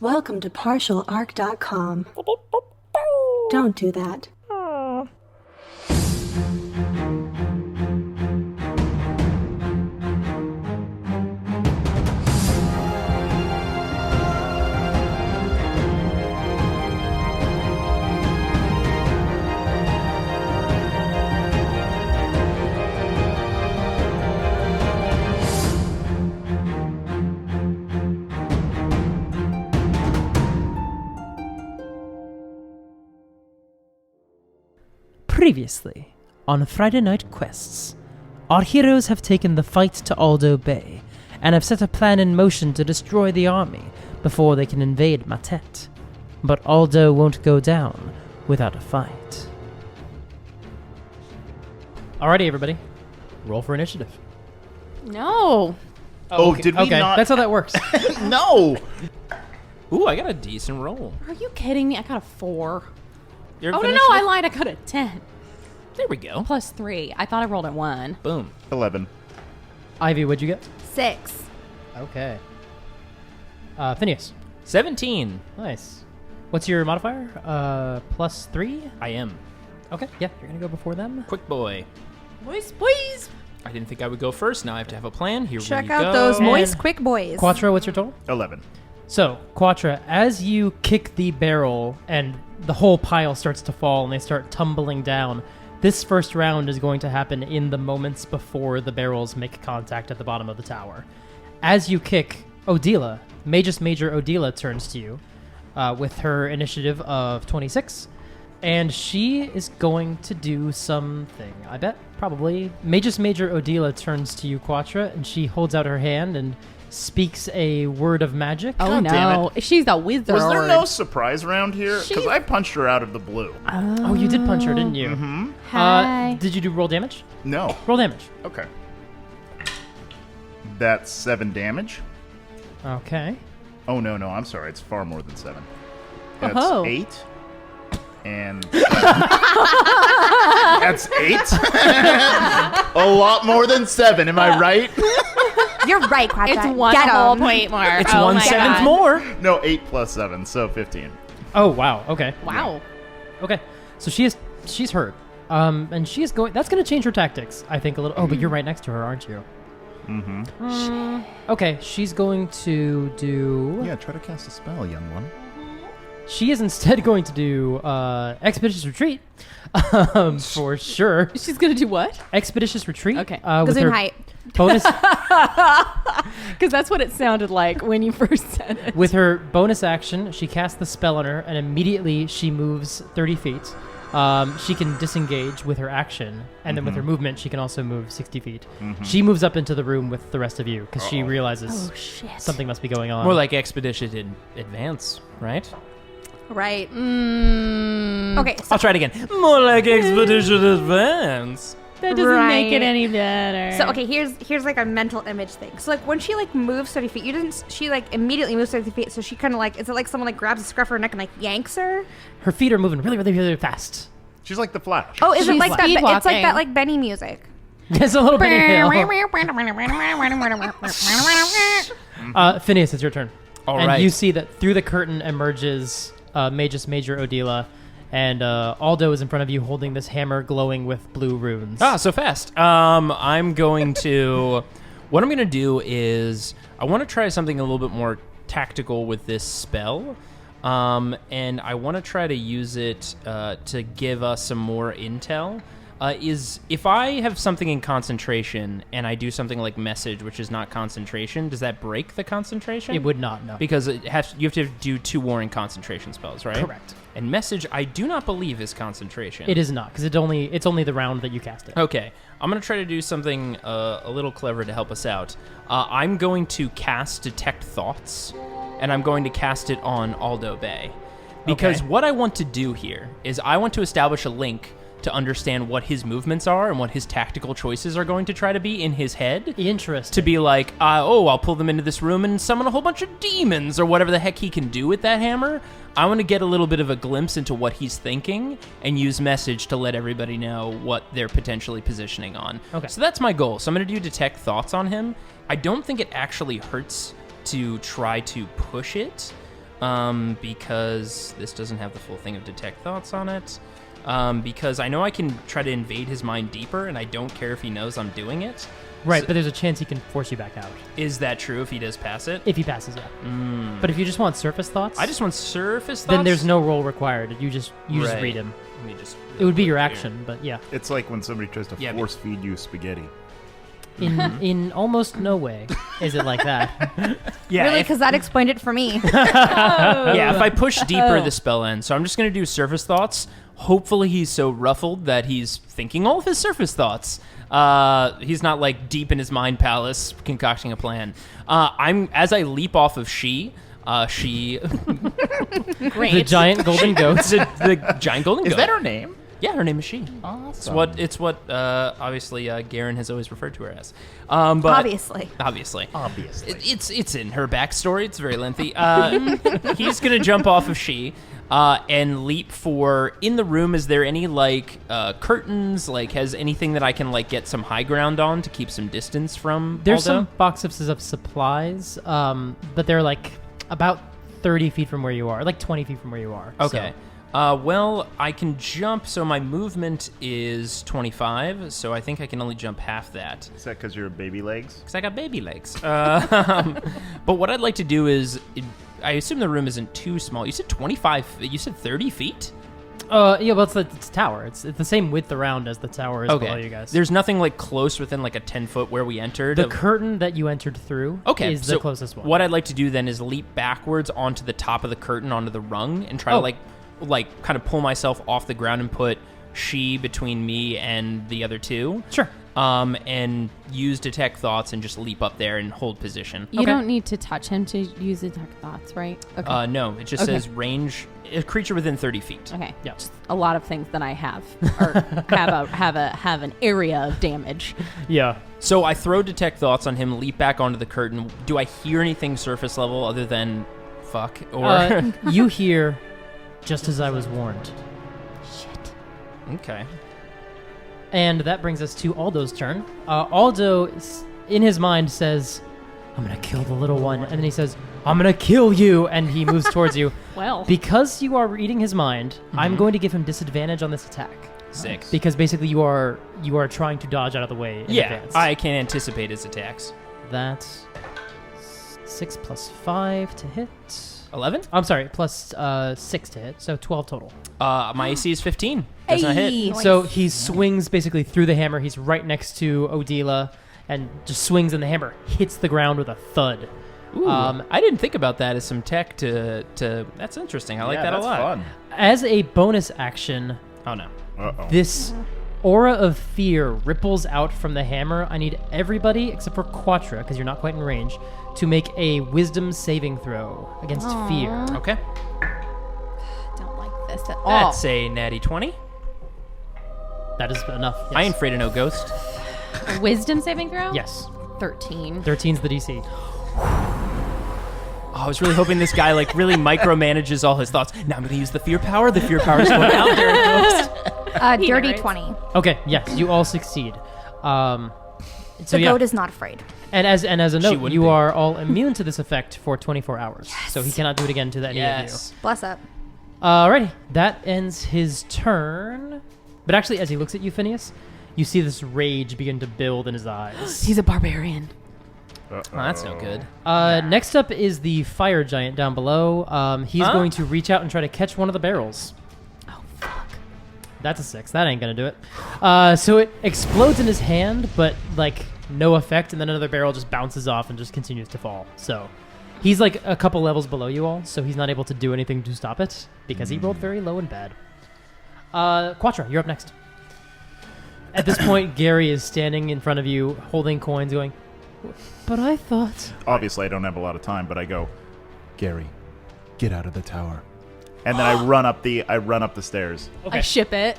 Welcome to partialarc.com. Don't do that. Previously, on Friday Night Quests, our heroes have taken the fight to Aldo Bay, and have set a plan in motion to destroy the army before they can invade Mattet. But Aldo won't go down without a fight. Alrighty, everybody. Roll for initiative. No. Oh, did we not? That's how that works. No! Ooh, I got a decent roll. Are you kidding me? I got a 4. Your Oh, no, initiative? I lied. I got a 10. There we go. Plus 3. I thought I rolled at 1. Boom. 11. Ivy, what'd you get? 6. Okay. Phineas. 17. Nice. What's your modifier? Plus 3? I am. Okay, yeah, you're gonna go before them. Quick boy. Boys, please. I didn't think I would go first. Now I have to have a plan. Here Check we go. out those moist And- quick boys. Quatra, what's your total? 11. So, Quatra, as you kick the barrel and the whole pile starts to fall and they start tumbling down, this first round is going to happen in the moments before the barrels make contact at the bottom of the tower. As you kick, Odila, Magus Major Odila turns to you with her initiative of 26, and she is going to do something, I bet, probably. Magus Major Odila turns to you, Quatra, and she holds out her hand and speaks a word of magic. Oh, God damn no. She's a wizard. Was there no surprise round here? Because I punched her out of the blue. Oh, you did punch her, didn't you? Mm-hmm. Hi. Did you do roll damage? No. Roll damage. Okay. That's 7 damage. Okay. Oh, no, I'm sorry. It's far more than 7. That's Oh. 8. And... That's 8? A lot more than 7, am I right? You're right, Quatra. It's one Get whole 'em. point more. It's Oh 1/7 my God. more. No, 8 plus 7, so 15. Oh, wow. Okay. Wow. Okay. So she's hurt. And she is going... That's going to change her tactics, I think, a little... Oh, but you're right next to her, aren't you? Mm-hmm. Okay, she's going to do... Yeah, try to cast a spell, young one. She is instead going to do Expeditious Retreat. For sure. She's going to do what? Expeditious Retreat. Okay. With Gazoon her height. bonus... Because that's what it sounded like when you first said it. With her bonus action, she casts the spell on her, and immediately she moves 30 feet. She can disengage with her action, and then with her movement, she can also move 60 feet. She moves up into the room with the rest of you, because she realizes Oh, shit. something must be going on. More like expedition in advance, right? Right. Mm, Okay, so I'll try it again. More like expedition advance. that doesn't make it Right. any better. okay, here's like a mental image thing. So like when she like moves 30 feet, she like immediately moves 30 feet. So she kind of like, is it like someone like grabs a scruff of her neck and like yanks her? Her feet are moving really, really, really fast. She's like the Flash. Oh, is it She's like that? speed It's like walking. that like Benny music. There's a little bit of hill. Phineas, it's your turn. All and right. you see that through the curtain emerges Magus Major Odila, and Aldo is in front of you holding this hammer glowing with blue runes. Ah, so fast. I'm going to... What I'm going to do is... I want to try something a little bit more tactical with this spell. And I want to try to use it to give us some more intel. Is if I have something in concentration and I do something like message, which is not concentration, does that break the concentration? It would not, no. Because you have to do 2 warring concentration spells, right? Correct. And message, I do not believe is concentration. It is not, because it's only the round that you cast it. Okay, I'm going to try to do something a little clever to help us out. I'm going to cast Detect Thoughts, and I'm going to cast it on Aldo Bay. Because Okay. what I want to do here is I want to establish a link to understand what his movements are and what his tactical choices are going to try to be in his head. Interesting. To be like, I'll pull them into this room and summon a whole bunch of demons or whatever the heck he can do with that hammer. I want to get a little bit of a glimpse into what he's thinking and use message to let everybody know what they're potentially positioning on. Okay. So that's my goal. So I'm going to do Detect Thoughts on him. I don't think it actually hurts to try to push it. because this doesn't have the full thing of detect thoughts on it. Because I know I can try to invade his mind deeper, and I don't care if he knows I'm doing it. Right, So- but there's a chance he can force you back out. Is that true if he does pass it? If he passes, yeah. But if you just want surface thoughts, I just want surface thoughts. then there's no roll required. You just Right. read him. Let me just It would be your here. action, but yeah. It's like when somebody tries to Yeah, force feed you spaghetti. In almost no way is it like that. Yeah, Really, if- because that explained it for me. yeah, if I push deeper, the spell ends. So I'm just going to do surface thoughts. Hopefully he's so ruffled that he's thinking all of his surface thoughts. He's not like deep in his mind palace concocting a plan. As I leap off of she, Great. The giant golden goat. the giant golden Is goat. that her name? Yeah, her name is she. Awesome. It's what obviously Garen has always referred to her as. But Obviously. Obviously. Obviously. It's in her backstory. It's very lengthy. He's gonna jump off of she and leap for. In the room, is there any like curtains? Like, has anything that I can like get some high ground on to keep some distance from? There's Aldo? some boxes of supplies, but they're like about 30 feet from where you are, like 20 feet from where you are. Okay. Well, I can jump, so my movement is 25, so I think I can only jump half that. Is that because you're baby legs? Because I got baby legs. But what I'd like to do is, I assume the room isn't too small. You said 25, you said 30 feet? Yeah, well, it's a tower. It's the same width around as the tower is below you guys. There's nothing like close within like a 10-foot where we entered. the curtain that you entered through is the closest one. What I'd like to do then is leap backwards onto the top of the curtain, onto the rung, and try to like kind of pull myself off the ground and put she between me and the other two. Sure. And use detect thoughts and just leap up there and hold position. You don't need to touch him to use detect thoughts, right? Okay. No, it just Okay. says range, a creature within 30 feet. Okay. Yeah. Just a lot of things that I have or have an area of damage. Yeah. So I throw detect thoughts on him, leap back onto the curtain. Do I hear anything surface level other than fuck? Or You hear, just as I was warned. Shit. okay. And that brings us to Aldo's turn. Aldo, in his mind, says, I'm going to kill the little one. And then he says, I'm going to kill you. And he moves towards you. Well. Because you are reading his mind, I'm going to give him disadvantage on this attack. Sick. Because basically you are trying to dodge out of the way in advance. I can anticipate his attacks. That's 6 plus 5 to hit. 11? I'm sorry, plus 6 to hit, so 12 total. My AC is 15. Does not hit. Hey. So he swings basically through the hammer. He's right next to Odila and just swings, and the hammer hits the ground with a thud. Ooh, I didn't think about that as some tech to that's interesting. I like that a lot. Fun. As a bonus action, Oh no. Uh-oh. this aura of fear ripples out from the hammer. I need everybody, except for Quatra, because you're not quite in range, to make a wisdom saving throw against fear. Okay. Don't like this at all. That's a natty 20. That is enough. Yes. I ain't afraid of no ghost. A wisdom saving throw? Yes. 13. 13's the DC. Oh, I was really hoping this guy like really micromanages all his thoughts. Now I'm going to use the fear power. The fear power is going out there. Ghost. Dirty narrates. 20. Okay, yes, you all succeed. So The yeah, goat is not afraid. and as a note, wouldn't you be. are all immune to this effect for 24 hours. So he cannot do it again to any Yes. Bless up. of you. Alrighty, that ends his turn. But actually, as he looks at you, Phineas, you see this rage begin to build in his eyes. He's a barbarian. Oh, that's no good. Next up is the fire giant down below. He's going to reach out and try to catch one of the barrels. Oh, fuck. That's a 6. That ain't gonna do it. So it explodes in his hand, but like no effect, and then another barrel just bounces off and just continues to fall. So he's like a couple levels below you all, so he's not able to do anything to stop it because he rolled very low and bad. Quatra, you're up next. At this point, Gary is standing in front of you, holding coins, going, "But I thought." Obviously, I don't have a lot of time, but I go, Gary, get out of the tower. And then I run up the stairs. Okay. I ship it.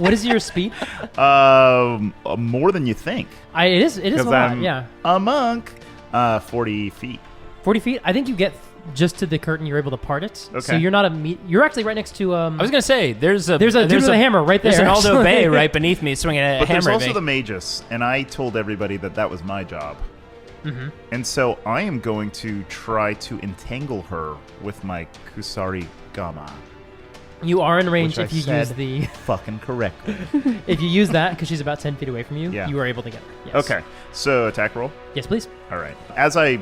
What is your speed? More than you think. It is a Because lot. I'm Yeah, a monk. 40 feet. 40 feet. I think you get just to the curtain. You're able to part it. So Okay. you're not you're actually right next to. I was gonna say there's a dude with a hammer right there. There's an Aldo actually. Bay right beneath me swinging a But there's hammer. also at the me. magus, and I told everybody that was my job. And so I am going to try to entangle her with my Kusari Gama. You are in range Which if I you use said the... fucking correctly. If you use that, because she's about 10 feet away from you, Yeah. you are able to get her. Yes. Okay, so attack roll. Yes, please. All right. As I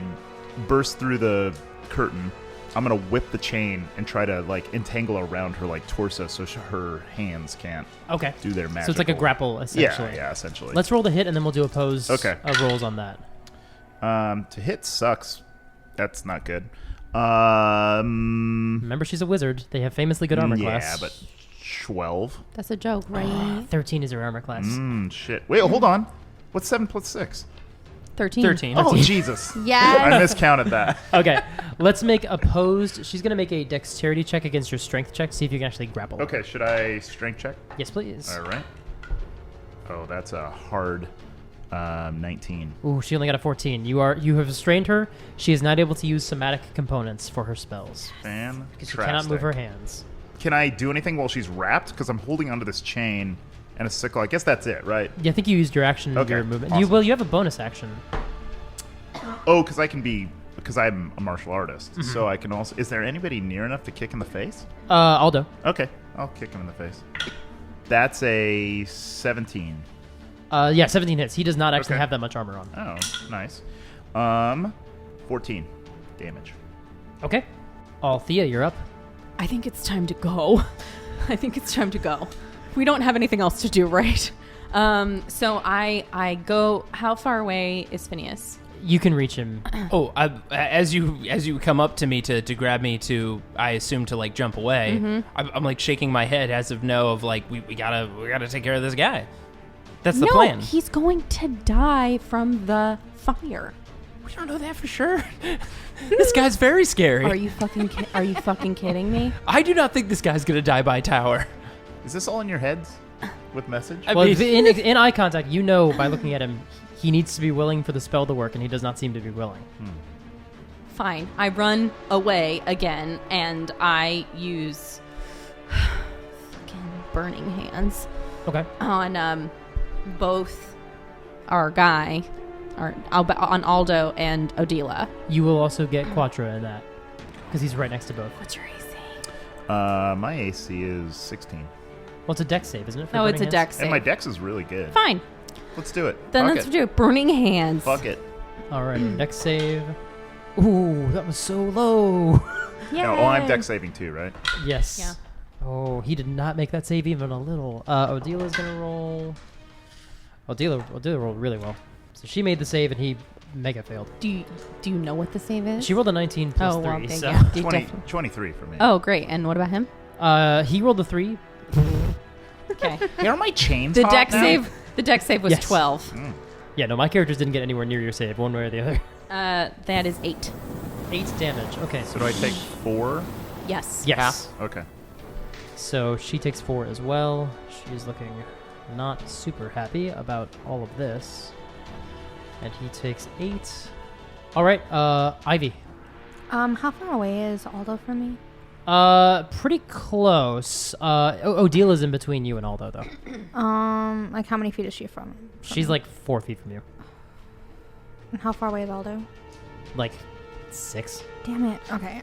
burst through the curtain, I'm going to whip the chain and try to, like, entangle around her, like, torso so her hands can't Okay. do their magic. So it's like a grapple, essentially. Yeah, essentially. Let's roll the hit, and then we'll do opposed Okay. rolls on that. To hit sucks. That's not good. Yeah, Remember, she's a wizard. They have famously good armor class. but 12. That's a joke, right? 13 is her armor class. Shit. Wait, hold on. What's 7 plus 6? 13. 13. Oh, Jesus. Yes. I miscounted that. Okay, let's make opposed. She's going to make a dexterity check against your strength check, see if you can actually grapple. her. Okay, should I strength check? Yes, please. All right. Oh, that's a hard 19. Ooh, she only got a 14. You have restrained her. She is not able to use somatic components for her spells. Because she cannot move her hands. Can I do anything while she's wrapped? Because I'm holding onto this chain and a sickle. I guess that's it, right? Yeah, I think you used your action and Okay, your movement. awesome. You have a bonus action. Oh, because I'm a martial artist. So I can also... Is there anybody near enough to kick in the face? Aldo. Okay, I'll kick him in the face. That's a 17. Yeah, 17 hits. He does not actually Okay. have that much armor on. Oh, nice. 14 damage. Okay. Althea, you're up. I think it's time to go. I think it's time to go. We don't have anything else to do, right? So I go. How far away is Phineus? You can reach him. Oh, as you come up to me to grab me to, I assume to like jump away. I'm like shaking my head as of no of like we gotta take care of this guy. That's the plan. He's going to die from the fire. We don't know that for sure. This guy's very scary. Are you fucking kidding me? I do not think this guy's gonna die by tower. Is this all in your heads with message? I Well, mean- in eye contact, you know by looking at him, he needs to be willing for the spell to work, and he does not seem to be willing. Fine. I run away again, and I use fucking burning hands Okay. on both our guy, on Aldo and Odila. You will also get Quatra in that, because he's right next to both. What's your AC? My AC is 16. Well, it's a dex save, isn't it? for No, it's a burning dex And my save. dex is really good. Fine. Let's do it. Then Fuck let's it. do it. Burning hands. Fuck it. hands? Alright, dex save. Ooh, that was so low. No, oh, I'm dex saving too, right? Yes. Yeah. Oh, he did not make that save even a little. Odila's gonna roll. Odila rolled really well. So she made the save and he mega failed. Do you know what the save is? She rolled a 19 plus 3, okay, so yeah. You 20, definitely- 23 for me. Oh, great. And what about him? he rolled a 3. Okay. Here are my chains. The hot deck now? save. The deck save was Yes. 12. Yeah, no, my characters didn't get anywhere near your save, one way or the other. That is 8. 8 damage. Okay. So do I take 4? Yes. Yes. Okay. So she takes 4 as well. She's looking not super happy about all of this. And he takes 8. All right, Ivy. How far away is Aldo from me? Pretty close. Odila's in between you and Aldo, though. Like how many feet is she from? She's like 4 feet from you. And how far away is Aldo? Like 6. Damn it. Okay.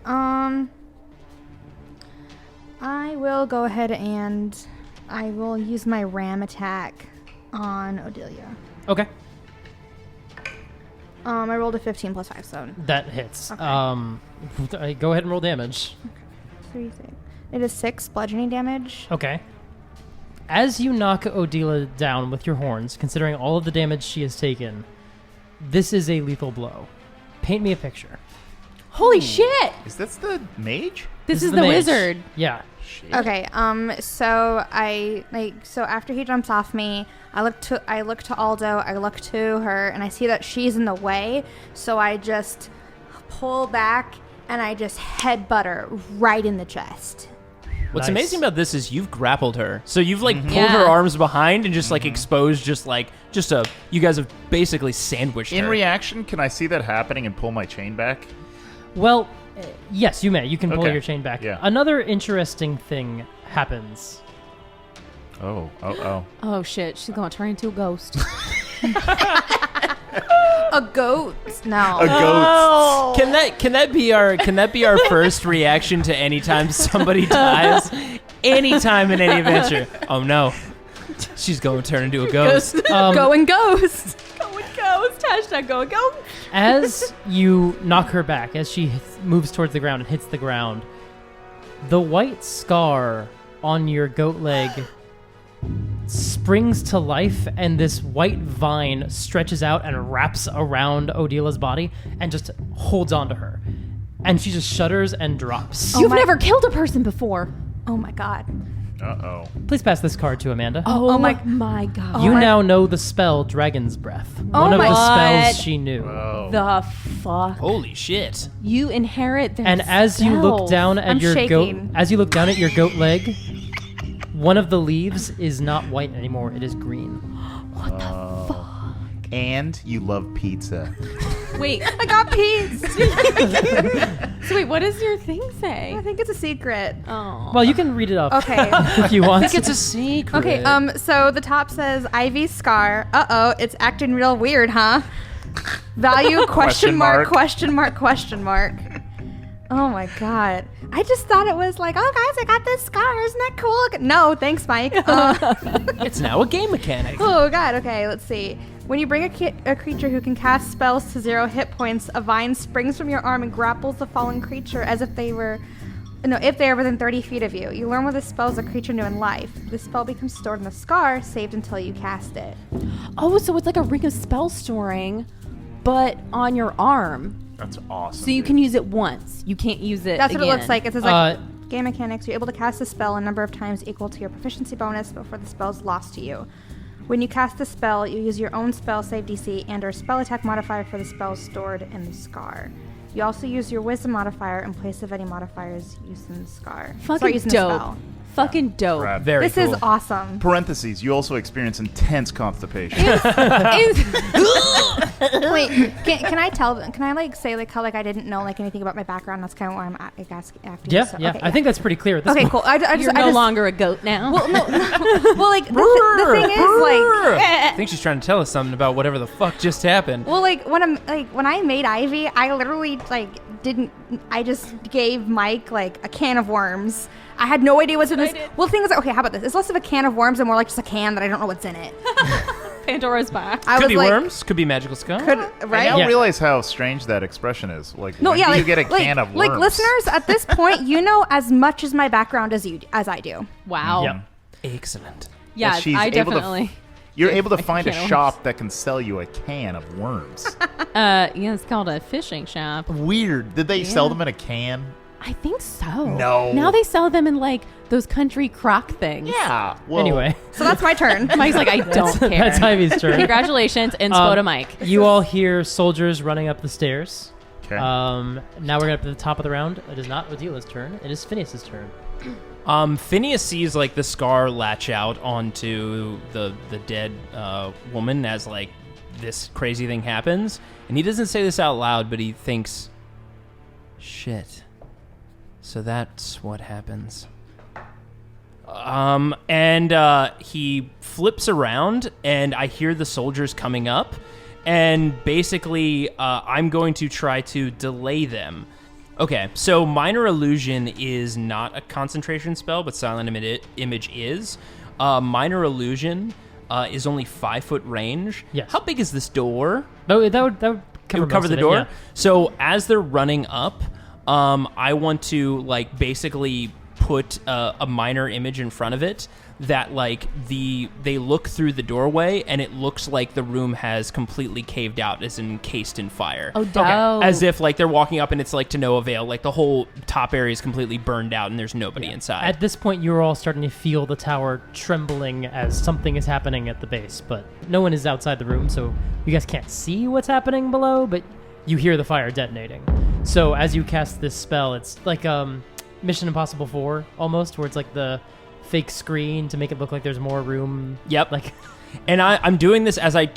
I will go ahead and I will use my ram attack on Odelia. Okay. I rolled a 15 plus 5, so That hits. Okay. Go ahead and roll damage. 3, 6. It is 6 bludgeoning damage. Okay. As you knock Odila down with your horns, considering all of the damage she has taken, this is a lethal blow. Paint me a picture. Holy shit! Is this the mage? This is the mage. wizard. Yeah. Shit. Okay. So so after he jumps off me, I look to Aldo, I look to her, and I see that she's in the way. So I just pull back and I just headbutt her right in the chest. What's Nice. amazing about this is you've grappled her. So you've like pulled Yeah. her arms behind and just like exposed you guys have basically sandwiched In her. reaction, can I see that happening and pull my chain back? Well, yes, you may. You can pull Okay. your chain back. Yeah. Another interesting thing happens. Oh. Oh shit! She's gonna turn into a ghost. A goat? No. A goat. Can that be our first reaction to anytime somebody dies? Anytime in any adventure. Oh no. She's going to turn into a ghost. Going ghost. Going ghost. Hashtag going ghost. As you knock her back, as she moves towards the ground and hits the ground, the white scar on your goat leg springs to life, and this white vine stretches out and wraps around Odila's body and just holds onto her. And she just shudders and drops. You've never killed a person before. Oh my god. Uh-oh. Please pass this card to Amanda. Oh my god. You now know the spell Dragon's Breath. Oh One of my the God. spells she knew. Oh. The fuck. Holy shit. You inherit their And as you look spells. down at I'm your shaking. goat, as you look down at your goat leg, one of the leaves is not white anymore. It is green. And you love pizza. Wait. I got peas. So wait, what does your thing say? I think it's a secret. Oh. Well, you can read it off Okay. if you want. It's a secret. Okay, so the top says Ivy Scar. Uh-oh, it's acting real weird, huh? Value question mark, question mark, question mark. Oh my god. I just thought it was like, oh guys, I got this scar. Isn't that cool? No, thanks, Mike. It's now a game mechanic. Oh god, okay, let's see. When you bring a creature who can cast spells to 0 hit points, a vine springs from your arm and grapples the fallen creature as if they were within 30 feet of you. You learn what this spell is a creature new in life. This spell becomes stored in the scar, saved until you cast it. Oh, so it's like a ring of spell storing, but on your arm. That's awesome. So you can use it once. You can't use it That's again. what it looks like. It says game mechanics. You're able to cast a spell a number of times equal to your proficiency bonus before the spell is lost to you. When you cast the spell, you use your own spell save DC and or spell attack modifier for the spells stored in the scar. You also use your wisdom modifier in place of any modifiers used in the scar. Fucking using dope. the spell. Fucking dope. Rad. Very This cool. is awesome. Parentheses, you also experience intense constipation. Wait, can I tell them? Can I like say like how like I didn't know like anything about my background? That's kind of why I'm asking after. Yeah, you, so, yeah. okay, I think that's pretty clear at this Okay, point. cool. I You're no longer a goat now. Well, no. Well, like the thing is like. I think she's trying to tell us something about whatever the fuck just happened. Well, like when I made Ivy, I literally like didn't. I just gave Mike like a can of worms. I had no idea what's in this. Well, the thing is, okay, how about this? It's less of a can of worms and more like just a can that I don't know what's in it. Pandora's box. I Could was be like, worms. Could be magical scum. Right? I now Yeah. realize how strange that expression is. Like, No, when yeah, do like you get a like, can of worms? like listeners at this point, you know as much as my background as I do. Wow. Yep. Excellent. Yeah, That she's I able to definitely. You're able to find a can of shop that can sell you a can of worms. Yeah, it's called a fishing shop. Weird. Did they sell them in a can? I think so. No. Now they sell them in like those country crock things. Yeah. Well, Anyway, So that's my turn. Mike's like, I don't care. that's Ivy's turn. Congratulations, inspo to Mike. You all hear soldiers running up the stairs. Okay. Now we're going up to the top of the round. It is not Odila's turn. It is Phineas's turn. Phineas sees like the scar latch out onto the dead woman as like this crazy thing happens, and he doesn't say this out loud, but he thinks, "Shit." So that's what happens. And he flips around, and I hear the soldiers coming up, and basically, I'm going to try to delay them. Okay, so Minor Illusion is not a concentration spell, but Silent Image is. Minor Illusion is only 5-foot range. Yes. How big is this door? That would cover, It would cover most the of it, door. yeah. So as they're running up, I want to like basically put a minor image in front of it that like they look through the doorway and it looks like the room has completely caved out, as encased in fire. Oh, dope. As if like they're walking up and it's like to no avail, like the whole top area is completely burned out and there's nobody inside. At this point, you're all starting to feel the tower trembling as something is happening at the base, but no one is outside the room, so you guys can't see what's happening below, but you hear the fire detonating. So as you cast this spell, it's like Mission Impossible 4 almost, where it's like the fake screen to make it look like there's more room. Yep. Like, And I'm doing this as I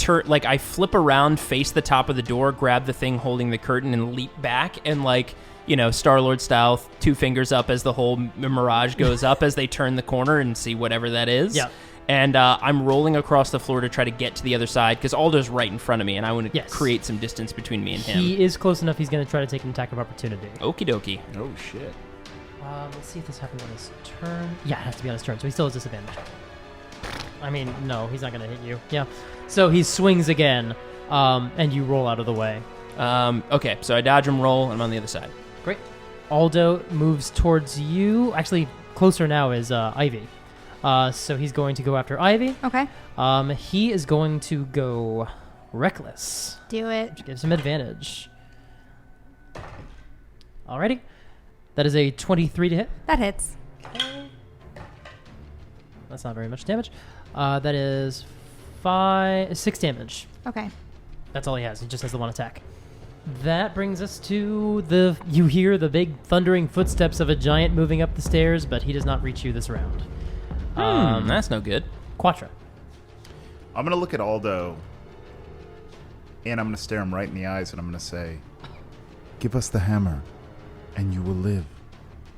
I flip around, face the top of the door, grab the thing holding the curtain, and leap back, and like, you know, Star-Lord style, 2 fingers up as the whole mirage goes up as they turn the corner and see whatever that is. Yeah. And I'm rolling across the floor to try to get to the other side because Aldo's right in front of me, and I want to create some distance between me and him. He is close enough. He's going to try to take an attack of opportunity. Okie dokie. Oh, shit. Let's see if this happens on his turn. Yeah, it has to be on his turn, so he still has disadvantage. I mean, no, he's not going to hit you. Yeah. So he swings again, and you roll out of the way. Okay, so I dodge him, roll, and I'm on the other side. Great. Aldo moves towards you. Actually, closer now is Ivy. So he's going to go after Ivy. Okay. He is going to go Reckless, Do it. which gives him advantage. Alrighty. That is a 23 to hit. That hits. That's not very much damage. That is 6 damage. Okay. That's all he has. He just has the one attack. That brings us to you hear the big thundering footsteps of a giant moving up the stairs, but he does not reach you this round. That's no good. Quatra. I'm going to look at Aldo, and I'm going to stare him right in the eyes, and I'm going to say, "Give us the hammer, and you will live.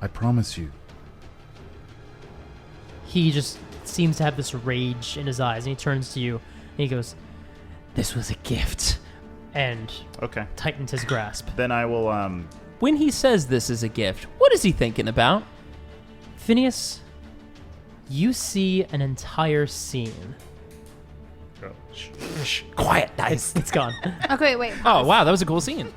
I promise you." He just seems to have this rage in his eyes, and he turns to you, and he goes, "This was a gift," and Okay. tightens his grasp. Then I will, When he says this is a gift, what is he thinking about? Phineus, you see an entire scene. Quiet, nice. It's gone. Okay, wait. Oh, wow, that was a cool scene.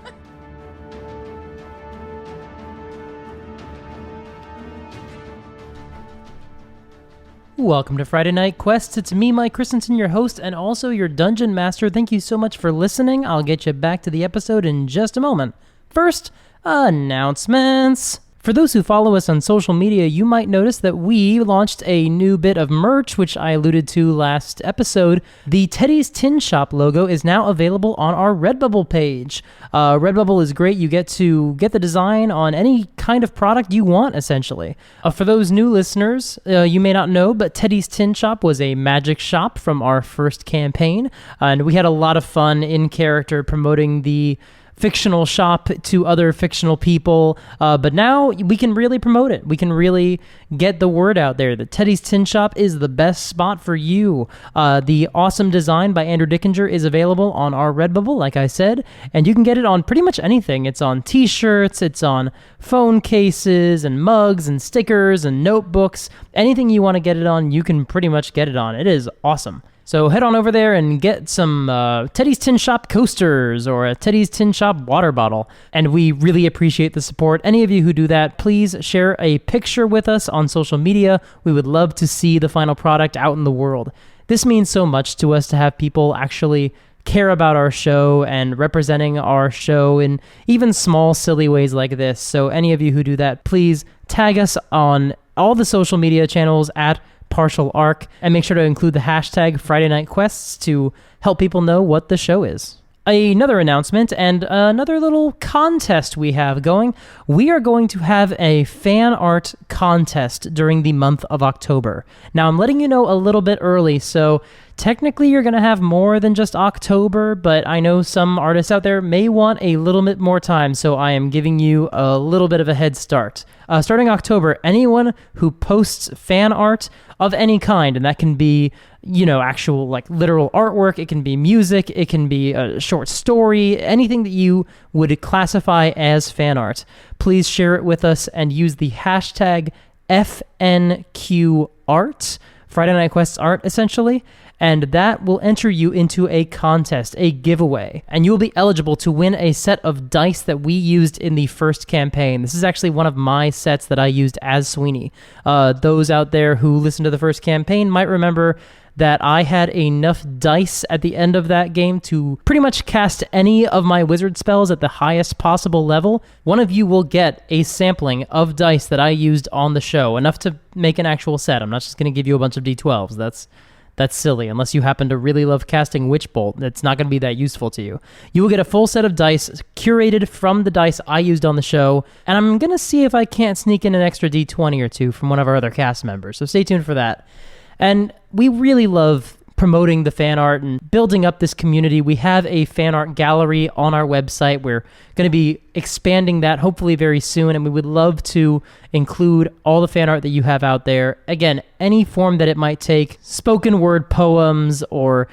Welcome to Friday Night Quests. It's me, Mike Christensen, your host, and also your dungeon master. Thank you so much for listening. I'll get you back to the episode in just a moment. First, announcements. For those who follow us on social media, you might notice that we launched a new bit of merch, which I alluded to last episode. The Teddy's Tin Shop logo is now available on our Redbubble page. Redbubble is great. You get to get the design on any kind of product you want, essentially. For those new listeners, you may not know, but Teddy's Tin Shop was a magic shop from our first campaign, and we had a lot of fun in character promoting the fictional shop to other fictional people, but now we can really promote it. We can really get the word out there that Teddy's Tin Shop is the best spot for you. The awesome design by Andrew Dickinger is available on our Redbubble, like I said, and you can get it on pretty much anything. It's on t-shirts, it's on phone cases and mugs and stickers and notebooks. Anything you want to get it on, you can pretty much get it on. It is awesome. So head on over there and get some Teddy's Tin Shop coasters or a Teddy's Tin Shop water bottle. And we really appreciate the support. Any of you who do that, please share a picture with us on social media. We would love to see the final product out in the world. This means so much to us to have people actually care about our show and representing our show in even small, silly ways like this. So any of you who do that, please tag us on all the social media channels at Partial Arc, and make sure to include the hashtag Friday Night Quests to help people know what the show is. Another announcement and another little contest we have going. We are going to have a fan art contest during the month of October. Now, I'm letting you know a little bit early, so technically you're going to have more than just October, but I know some artists out there may want a little bit more time, so I am giving you a little bit of a head start. Starting October, anyone who posts fan art of any kind, and that can be, actual, literal artwork, it can be music, it can be a short story, anything that you would classify as fan art, please share it with us and use the hashtag FNQArt, Friday Night Quests art, essentially, and that will enter you into a contest, a giveaway, and you will be eligible to win a set of dice that we used in the first campaign. This is actually one of my sets that I used as Sweeney. Those out there who listened to the first campaign might remember that I had enough dice at the end of that game to pretty much cast any of my wizard spells at the highest possible level. One of you will get a sampling of dice that I used on the show, enough to make an actual set. I'm not just going to give you a bunch of D12s. That's silly. Unless you happen to really love casting Witch Bolt, it's not going to be that useful to you. You will get a full set of dice curated from the dice I used on the show, and I'm going to see if I can't sneak in an extra D20 or two from one of our other cast members, so stay tuned for that. And we really love promoting the fan art and building up this community. We have a fan art gallery on our website. We're going to be expanding that hopefully very soon, and we would love to include all the fan art that you have out there. Again, any form that it might take, spoken word poems or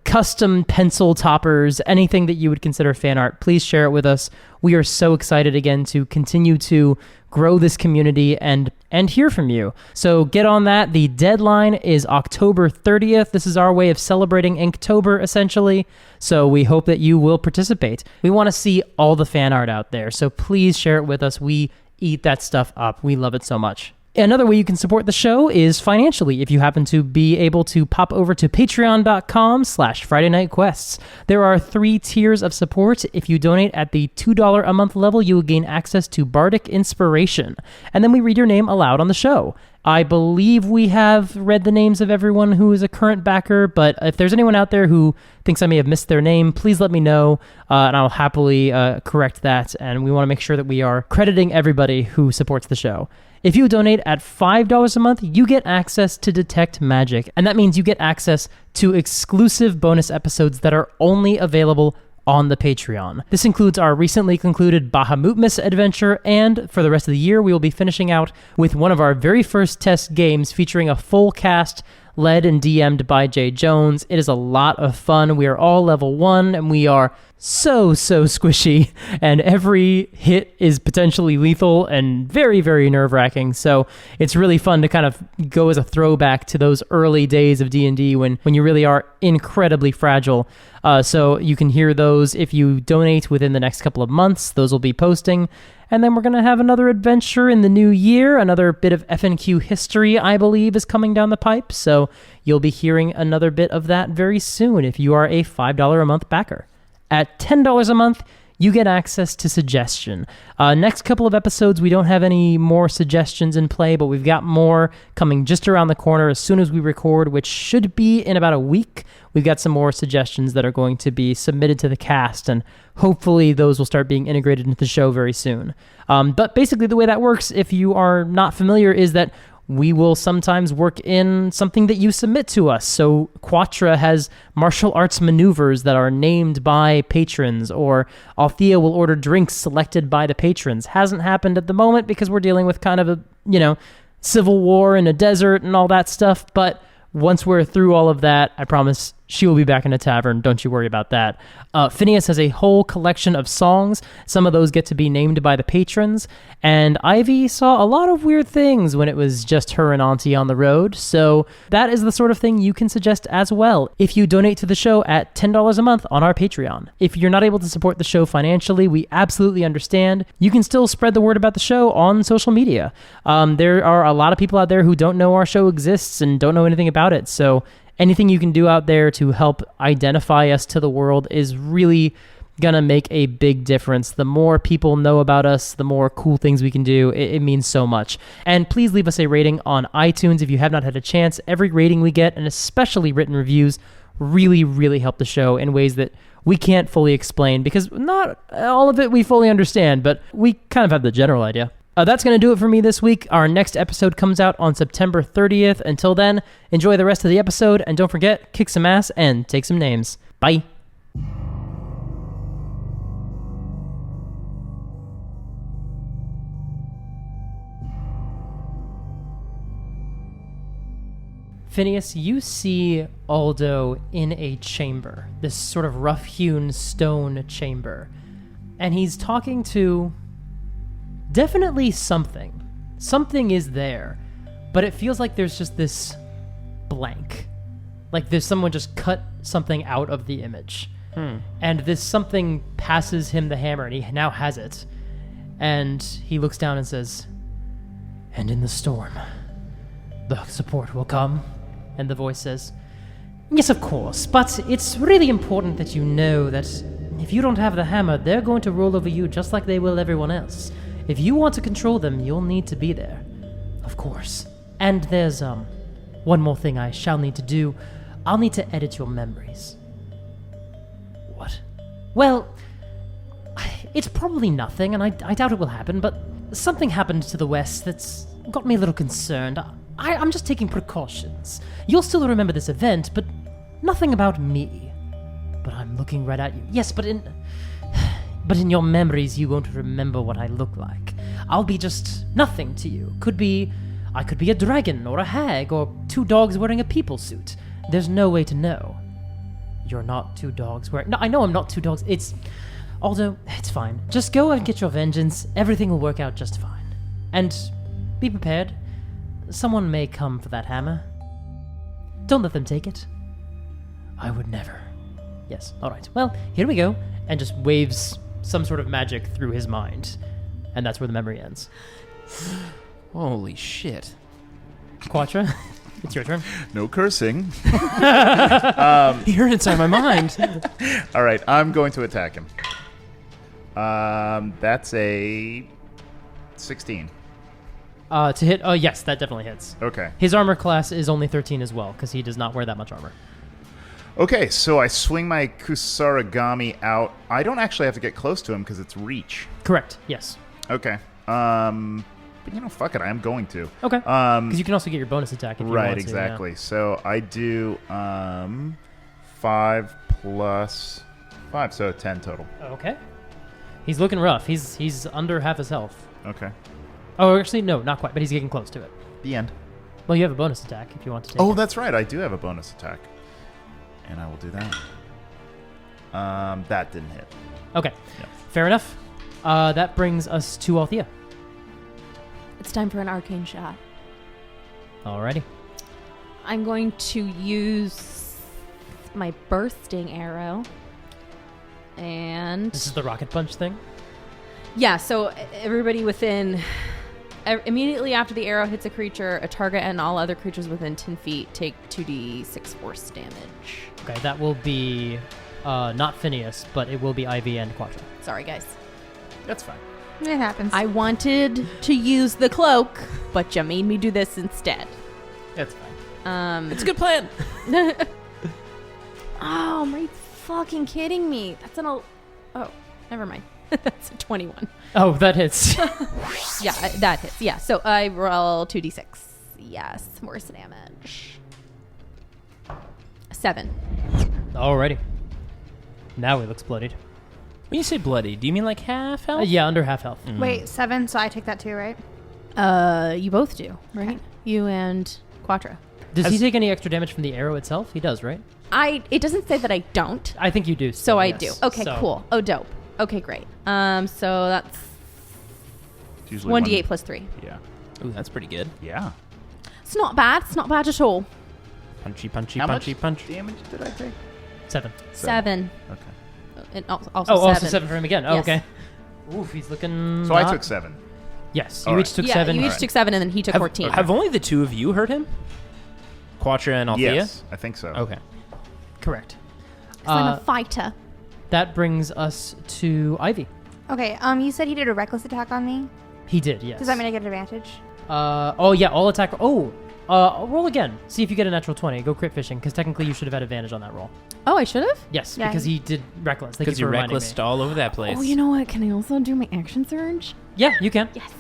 custom pencil toppers, anything that you would consider fan art, please share it with us. We are so excited again to continue to grow this community and hear from you. So get on that. The deadline is October 30th. This is our way of celebrating Inktober, essentially. So we hope that you will participate. We want to see all the fan art out there. So please share it with us. We eat that stuff up. We love it so much. Another way you can support the show is financially. If you happen to be able to pop over to patreon.com/Friday Night Quests. There are 3 tiers of support. If you donate at the $2 a month level, you will gain access to Bardic Inspiration. And then we read your name aloud on the show. I believe we have read the names of everyone who is a current backer, but if there's anyone out there who thinks I may have missed their name, please let me know, and I'll happily correct that. And we want to make sure that we are crediting everybody who supports the show. If you donate at $5 a month, you get access to Detect Magic, and that means you get access to exclusive bonus episodes that are only available on the Patreon. This includes our recently concluded Bahamutmas adventure, and for the rest of the year, we will be finishing out with one of our very first test games featuring a full cast led and DM'd by Jay Jones. It is a lot of fun. We are all level 1, and we are so squishy, and every hit is potentially lethal and very, very nerve-wracking. So it's really fun to kind of go as a throwback to those early days of D&D when you really are incredibly fragile. So you can hear those if you donate within the next couple of months. Those will be posting. And then we're going to have another adventure in the new year. Another bit of FNQ history, I believe, is coming down the pipe. So you'll be hearing another bit of that very soon if you are a $5 a month backer. At $10 a month, you get access to suggestion. Next couple of episodes, we don't have any more suggestions in play, but we've got more coming just around the corner as soon as we record, which should be in about a week. We've got some more suggestions that are going to be submitted to the cast, and hopefully those will start being integrated into the show very soon. But basically the way that works, if you are not familiar, is that we will sometimes work in something that you submit to us. So Quatra has martial arts maneuvers that are named by patrons, or Althea will order drinks selected by the patrons. Hasn't happened at the moment because we're dealing with kind of a, civil war in a desert and all that stuff. But once we're through all of that, I promise she will be back in a tavern. Don't you worry about that. Phineus has a whole collection of songs. Some of those get to be named by the patrons. And Ivy saw a lot of weird things when it was just her and Auntie on the road. So that is the sort of thing you can suggest as well if you donate to the show at $10 a month on our Patreon. If you're not able to support the show financially, we absolutely understand. You can still spread the word about the show on social media. There are a lot of people out there who don't know our show exists and don't know anything about it. So anything you can do out there to help identify us to the world is really gonna make a big difference. The more people know about us, the more cool things we can do. It means so much. And please leave us a rating on iTunes if you have not had a chance. Every rating we get, and especially written reviews, really, really help the show in ways that we can't fully explain, because not all of it we fully understand, but we kind of have the general idea. That's going to do it for me this week. Our next episode comes out on September 30th. Until then, enjoy the rest of the episode, and don't forget, kick some ass and take some names. Bye. Phineus, you see Aldo in a chamber, this sort of rough-hewn stone chamber, and he's talking to definitely something. Something is there, but it feels like there's just this blank. Like there's someone just cut something out of the image. And this something passes him the hammer, and he now has it. And he looks down and says, "And in the storm, the support will come." And the voice says, "Yes, of course, but it's really important that you know that if you don't have the hammer, they're going to roll over you just like they will everyone else. If you want to control them, you'll need to be there. Of course. And there's, one more thing I shall need to do. I'll need to edit your memories." "What?" "Well, it's probably nothing, and I doubt it will happen, but something happened to the west that's got me a little concerned. I'm just taking precautions. You'll still remember this event, but nothing about me. But I'm looking right at you. Yes, but in your memories, you won't remember what I look like. I'll be just nothing to you. I could be a dragon or a hag or 2 dogs wearing a people suit. There's no way to know. You're not 2 dogs wearing... No, I know I'm not 2 dogs. Although, it's fine. Just go and get your vengeance. Everything will work out just fine. And be prepared. Someone may come for that hammer. Don't let them take it. I would never. Yes, alright. Well, here we go. And just waves some sort of magic through his mind. And that's where the memory ends. Holy shit. Quatra, it's your turn. No cursing. He heard inside my mind. All right, I'm going to attack him. That's a 16. To hit, yes, that definitely hits. Okay. His armor class is only 13 as well, because he does not wear that much armor. Okay, so I swing my Kusarigami out. I don't actually have to get close to him because it's reach. Correct, yes. Okay. But fuck it, I am going to. Okay. Because you can also get your bonus attack if you want to. Right, exactly. Yeah. So I do 5 plus 5, so 10 total. Okay. He's looking rough. He's under half his health. Okay. Oh, actually, no, not quite, but he's getting close to it. The end. Well, you have a bonus attack if you want to take Oh, it. that's right. I do have a bonus attack. And I will do that. That didn't hit. Okay. Yeah. Fair enough. That brings us to Althea. It's time for an arcane shot. Alrighty. I'm going to use my bursting arrow. And This is the rocket punch thing? yeah, so everybody within... Immediately after the arrow hits a creature, a target and all other creatures within 10 feet take 2d6 force damage. Okay, that will be not Phineus, but it will be Ivy and Quatra. Sorry, guys. That's fine. It happens. I wanted to use the cloak, but you made me do this instead. That's fine. It's a good plan. Oh, are you fucking kidding me? That's oh, never mind. That's a 21. Oh, that hits. Yeah, that hits. Yeah, so I roll 2d6. Yes, force damage. 7. Alrighty. Now he looks bloodied. When you say bloody, do you mean like half health? Yeah, under half health. Wait, 7, so I take that too, right? You both do, right? You and Quatra. Does he take any extra damage from the arrow itself? He does, right? It doesn't say that I don't, I think you do. so I yes. do. Okay, So- cool. Oh, dope. Okay, great. So that's It's usually 1d8 plus 3. Yeah. Ooh, that's pretty good. Yeah. It's not bad. It's not bad at all. Punchy, punchy, How punchy, much punch. damage did I take? 7. 7. Okay. And also Oh, 7. also 7 for him again. Oh, Yes. okay. Oof, he's looking. So I not- took 7. Yes, you All each right. took Yeah, 7. you each Alright. took 7, and then he took 14. Have only the two of you heard him? Quatra and Althea? Yes, I think so. Okay. Correct. 'Cause I'm Uh, a fighter. That brings us to Ivy. Okay, you said he did a reckless attack on me. He did, yes. Does that mean I get advantage? Oh, yeah, all attack. Oh, roll again. See if you get a natural 20. Go crit fishing, because technically you should have had advantage on that roll. Oh, I should have? Yes, Yeah, because he did reckless. Thank Because you you're for reminding reckless me. all over that place. Oh, you know what? Can I also do my action surge? Yeah, you can. Yes.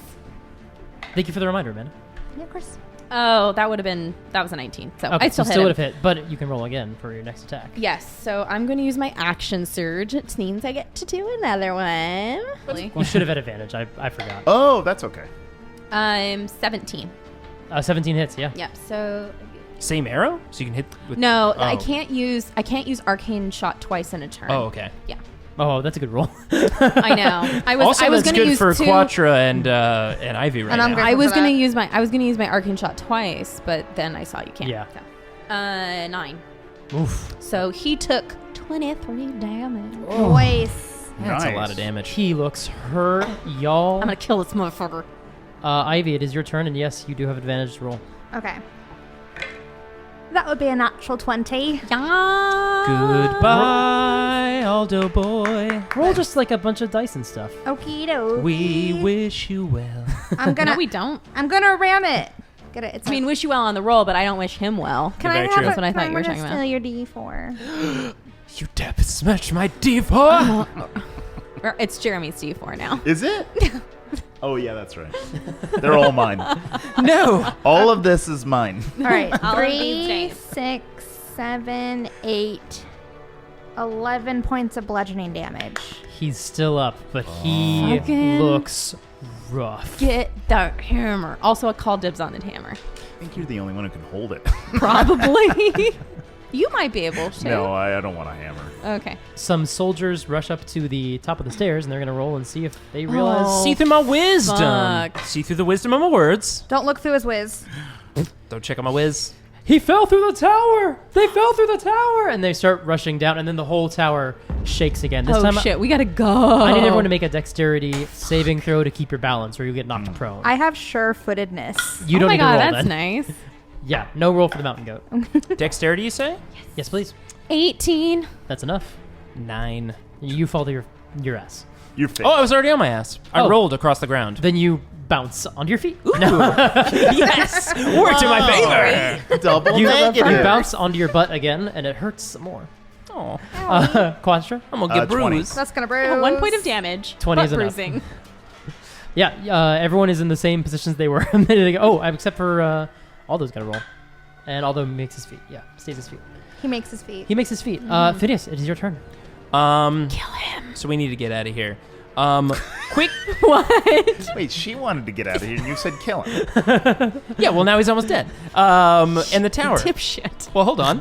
Thank you for the reminder, man. Yeah, of course. Oh, that was a 19. So Okay, I still so hit still him. would have hit, but you can roll again for your next attack. Yes, so I'm going to use my action surge, which means I get to do another one. You should have had advantage. I forgot. Oh, that's okay. I'm 17. 17 hits, yeah. Yep. So Same arrow? So you can hit with... no, Oh. I can't use arcane shot twice in a turn. Oh, okay. Yeah. Oh, that's a good roll. I know. I was Also, I was that's going to good use for 2. Quatra and Ivy right And I'm now. good. I was for going to that. use my arcane shot twice, but then I saw you can't. Yeah. So. 9. Oof. So he took 23 damage. Voice. That's a Nice. lot of damage. He looks hurt, y'all. I'm going to kill this motherfucker. Ivy, it is your turn, and yes, you do have advantage to roll. Okay. That would be a natural 20. Yeah. Goodbye, Aldo boy. Roll just like a bunch of dice and stuff. Okie dokie. We wish you well. I'm gonna. No, we don't. I'm gonna ram it. Get it? It's I mean, wish you well on the roll, but I don't wish him well. can I very have true. it? That's what I thought you were I'm gonna talking about. steal your D4. You dab smash my D4. It's Jeremy's D4 now. Is it? Oh, yeah, that's right. They're all mine. No. All of this is mine. All right. All of these 3, days. 6, 7, 8, 11 points of bludgeoning damage. He's still up, but he Fucking- looks rough. Get the hammer. Also, I call dibs on the hammer. I think you're the only one who can hold it. Probably. You might be able to. No, I don't want a hammer. Okay. Some soldiers rush up to the top of the stairs, and they're going to roll and see if they realize. Oh, See through my wisdom. fuck. See through the wisdom of my words. Don't look through his whiz. Don't check out my whiz. He fell through the tower! They fell through the tower! And they start rushing down, and then the whole tower shakes again. This Oh time, shit, we gotta go. I need everyone to make a dexterity saving throw to keep your balance, or you'll get knocked prone. I have sure-footedness. You Oh don't my need god, to roll that's then. nice. Yeah, no roll for the mountain goat. Dexterity, you say? Yes, please. 18. That's enough. 9. You fall to your ass. Your face. Oh, I was already on my ass. I Oh. rolled across the ground. Then you bounce onto your feet. Yes! Worked in my favor! double You negative. bounce onto your butt again, and it hurts some more. Oh, Quatra? I'm gonna get 20. bruised. That's gonna bruise. 1 point of damage. 20 butt is enough. bruising. Yeah, everyone is in the same positions they were a minute ago. Oh, except for Aldo's got to roll. And Aldo makes his feet. Yeah, stays his feet. He makes his feet. He makes his feet. Phineas, it is your turn. Kill him. So we need to get out of here. Quick. What? Wait, she wanted to get out of here, and you said kill him. Yeah, well, now he's almost dead. And the tower. Dipshit. Well, hold on.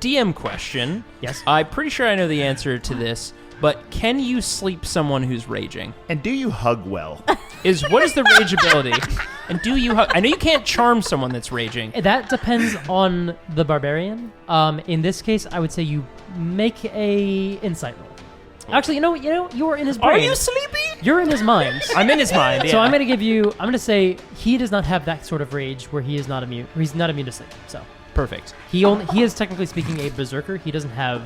DM question. Yes. I'm pretty sure I know the answer to this, but can you sleep someone who's raging? And do you hug well? What is the rage ability? And do you hug? I know you can't charm someone that's raging. That depends on the barbarian. In this case, I would say you make a insight roll. Actually, you're in his brain. Are you sleepy? You're in his mind. I'm in his mind. Yeah. So I'm going to say he does not have that sort of rage where he is not immune. He's not immune to sleep. So Perfect. he is technically speaking a berserker. He doesn't have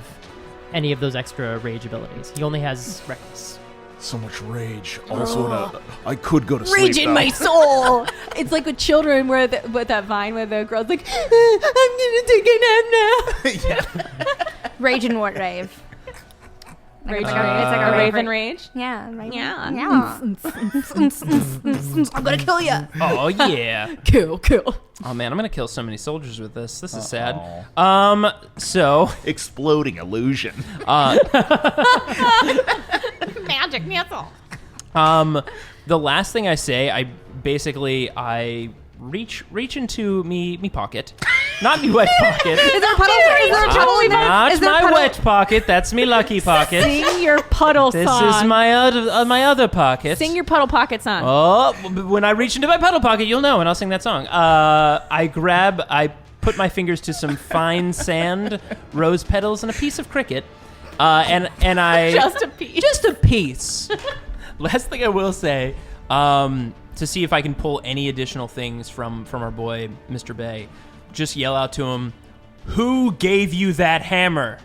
any of those extra rage abilities. He only has reckless. So much rage. Also, I could go to sleep. Rage in my soul. It's like with children where with that vine where the girl's like, I'm gonna take a nap now. Rage and what rave? Rage It's rage. like a a rave. raven rage. Yeah. Raven. Yeah. Yeah. I'm gonna kill you. Oh yeah. Kill. Oh man, I'm gonna kill so many soldiers with this. This is sad. Aw. So Exploding illusion. Magic missile. the last thing I say, I reach into me pocket, not me wet pocket. Is there a puddle? Is there a puddle in there? Not Is there a my puddle? wet pocket. That's me lucky pocket. Sing your puddle This song. is my other pocket. Sing your puddle pocket song. Oh, when I reach into my puddle pocket, you'll know, and I'll sing that song. I put my fingers to some fine sand, rose petals, and a piece of cricket, and I Just a piece. Just a piece. Last thing I will say, to see if I can pull any additional things from our boy Mr. Bay, just yell out to him, "Who gave you that hammer?"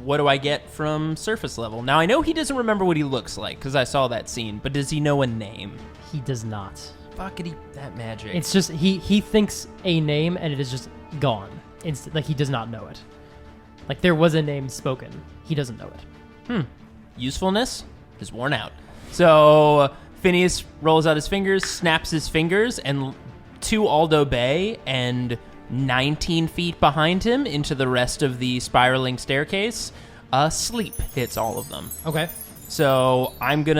What do I get from surface level? Now, I know he doesn't remember what he looks like, because I saw that scene, but does he know a name? He does not. Fuckity, that magic. It's just he thinks a name and it is just gone. Like he does not know it. Like there was a name spoken. He doesn't know it. Usefulness is worn out. So Phineas rolls out his fingers, snaps his fingers, and to Aldo Bay and 19 feet behind him into the rest of the spiraling staircase, sleep hits all of them. Okay. So I don't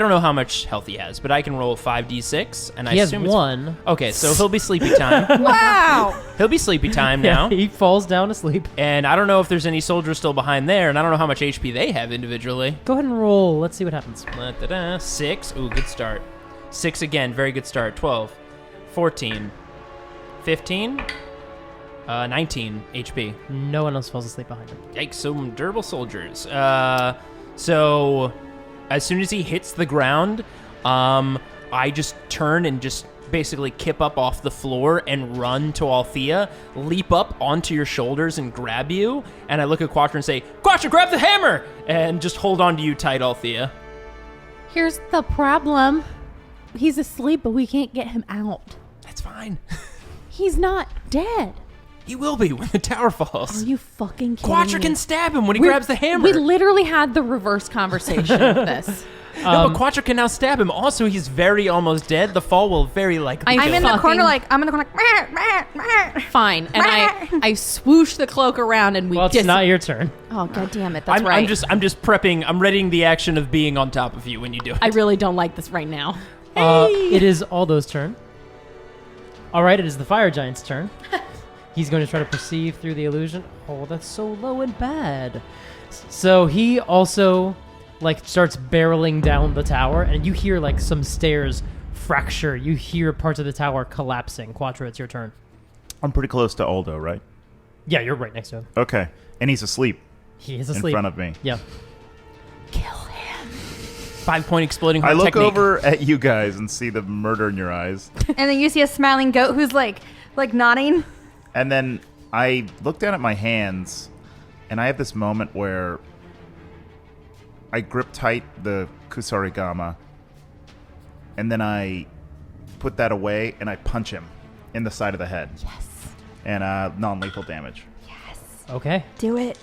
know how much health he has, but I can roll 5d6, and I He has assume one. Okay, so he'll be sleepy time. Wow. He'll be sleepy time now. He falls down asleep. And I don't know if there's any soldiers still behind there, and I don't know how much HP they have individually. Go ahead and roll. Let's see what happens. 6. Ooh, good start. 6 again, very good start. 12, 14, 15, 19 HP. No one else falls asleep behind him. Yikes, some durable soldiers. So as soon as he hits the ground, I just turn and just basically kip up off the floor and run to Althea, leap up onto your shoulders and grab you, and I look at Quatra and say, "Quatra, grab the hammer!" and just hold on to you tight, Althea. Here's the problem. He's asleep, but we can't get him out. That's fine. He's not dead. He will be when the tower falls. Are you fucking kidding Quatra me? can stab him when he grabs the hammer. We literally had the reverse conversation of this. No, but Quatra can now stab him. Also, he's very almost dead. The fall will very likely I'm kill in him. the corner like meh, meh, meh. Fine. And I swoosh the cloak around and we Well, it's not your turn. Oh, god damn it. That's I'm right. just prepping. I'm readying the action of being on top of you when you do it. I really don't like this right now. It is Aldo's turn. All right, it is the fire giant's turn. He's going to try to perceive through the illusion. Oh, that's so low and bad. So he also starts barreling down the tower, and you hear some stairs fracture. You hear parts of the tower collapsing. Quatra, it's your turn. I'm pretty close to Aldo, right? Yeah, you're right next to him. Okay. And he's asleep He is in asleep. front of me. Yeah. Kill him. 5-point exploding heart I look technique. over at you guys and see the murder in your eyes. And then you see a smiling goat who's like nodding. And then I look down at my hands, and I have this moment where I grip tight the kusarigama, and then I put that away, and I punch him in the side of the head. Yes. And non-lethal damage. Okay. Do it.